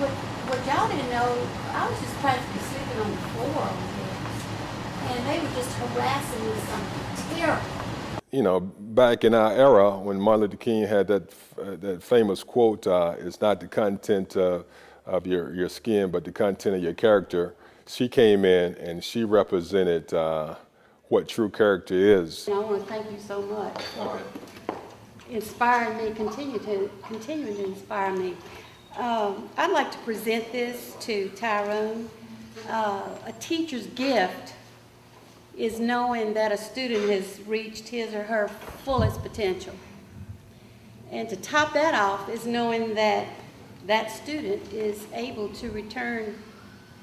what y'all didn't know, I was just practically sleeping on the floor over there. And they were just harassing me something terrible. You know, back in our era when Martin Luther King had that famous quote, "It's not the content of your skin, but the content of your character." She came in and she represented what true character is. I want to thank you so much for inspiring me, continuing to inspire me. I'd like to present this to Tyrone. A teacher's gift is knowing that a student has reached his or her fullest potential. And to top that off is knowing that that student is able to return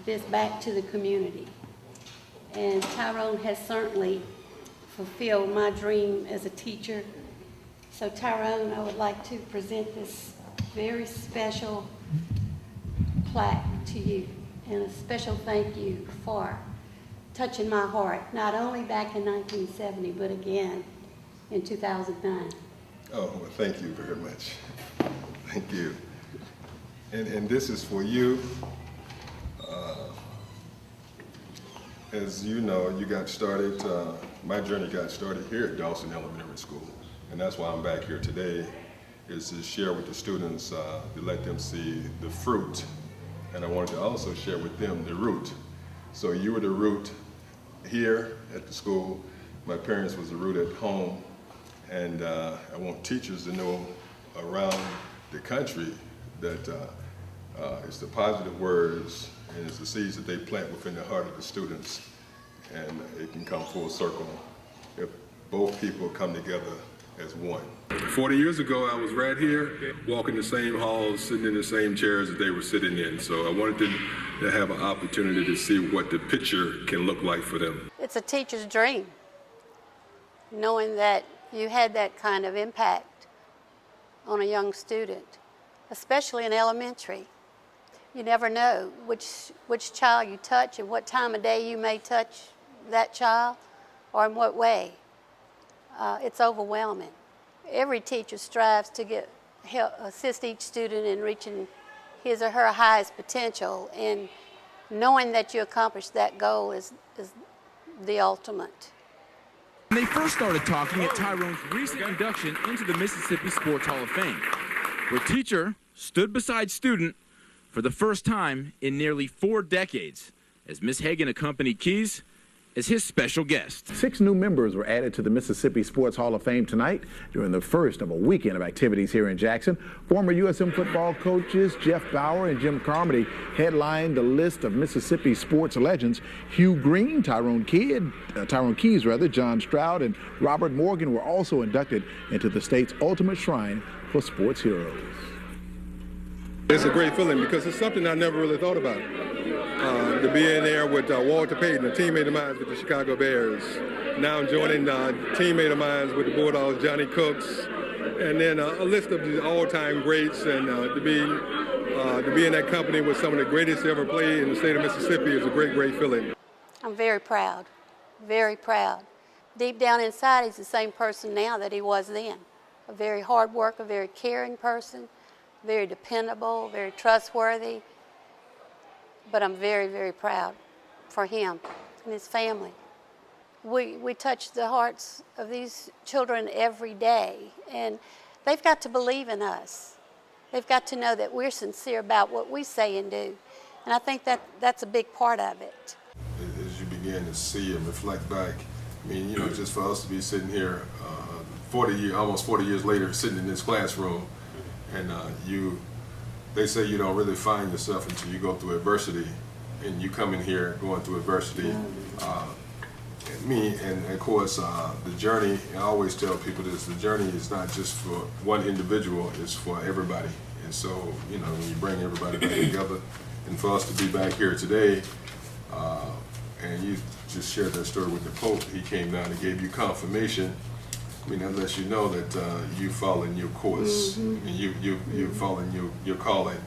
this back to the community. And Tyrone has certainly fulfilled my dream as a teacher. So Tyrone, I would like to present this very special plaque to you, and a special thank you for touching my heart, not only back in 1970, but again in 2009. Oh, well, thank you very much. Thank you. And this is for you. As you know, you got started, my journey got started here at Dawson Elementary School. And that's why I'm back here today, is to share with the students, to let them see the fruit. And I wanted to also share with them the root. So you were the root here at the school. My parents was the root at home. And I want teachers to know around the country that it's the positive words and it's the seeds that they plant within the heart of the students. And it can come full circle if both people come together as one. 40 years ago, I was right here, walking the same halls, sitting in the same chairs that they were sitting in. So I wanted them to have an opportunity to see what the picture can look like for them. It's a teacher's dream, knowing that you had that kind of impact on a young student, especially in elementary. You never know which child you touch and what time of day you may touch that child or in what way. It's overwhelming. Every teacher strives to assist each student in reaching his or her highest potential, and knowing that you accomplish that goal is the ultimate. When they first started talking at Tyrone's recent induction into the Mississippi Sports Hall of Fame, where teacher stood beside student for the first time in nearly 4 decades, as Ms. Hagan accompanied Keys as his special guest. 6 new members were added to the Mississippi Sports Hall of Fame tonight during the first of a weekend of activities here in Jackson. Former USM football coaches Jeff Bauer and Jim Carmody headlined the list of Mississippi sports legends. Hugh Green, Tyrone Keys, John Stroud, and Robert Morgan were also inducted into the state's ultimate shrine for sports heroes. It's a great feeling because it's something I never really thought about. To be in there with Walter Payton, a teammate of mine with the Chicago Bears. Now I'm joining a teammate of mine with the Bulldogs, Johnny Cooks, and then a list of the all-time greats. And to be in that company with some of the greatest ever played in the state of Mississippi is a great, great feeling. I'm very proud, very proud. Deep down inside, he's the same person now that he was then. A very hard worker, a very caring person, very dependable, very trustworthy. But I'm very, very proud for him and his family. We touch the hearts of these children every day, and they've got to believe in us. They've got to know that we're sincere about what we say and do, and I think that's a big part of it. As you begin to see and reflect back, I mean, you know, just for us to be sitting here almost 40 years later, sitting in this classroom, and they say you don't really find yourself until you go through adversity, and you come in here going through adversity. And of course, the journey, I always tell people this, the journey is not just for one individual, it's for everybody. And so, you know, when you bring everybody back together, and for us to be back here today, and you just shared that story with the Pope, he came down and gave you confirmation. I mean, that lets you know that you following your course, and you're following your calling.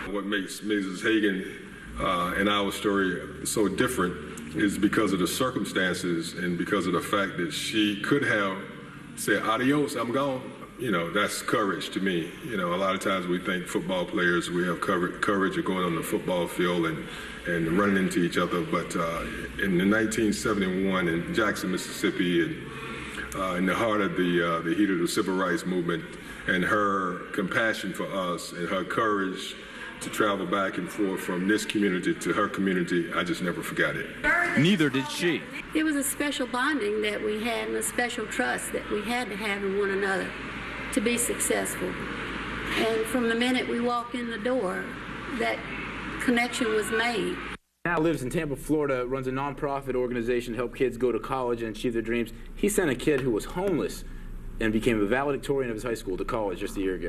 What makes Mrs. Hagan and our story so different is because of the circumstances and because of the fact that she could have said, adios, I'm gone. you know, that's courage to me. You know, a lot of times we think football players, we have courage of going on the football field and running into each other. But in 1971 in Jackson, Mississippi, and in the heart of the heat of the civil rights movement, and her compassion for us and her courage to travel back and forth from this community to her community, I just never forgot it. Neither did she. It was a special bonding that we had and a special trust that we had to have in one another to be successful. And from the minute we walked in the door, that connection was made. Now lives in Tampa, Florida, runs a nonprofit organization to help kids go to college and achieve their dreams. He sent a kid who was homeless and became a valedictorian of his high school to college just a year ago.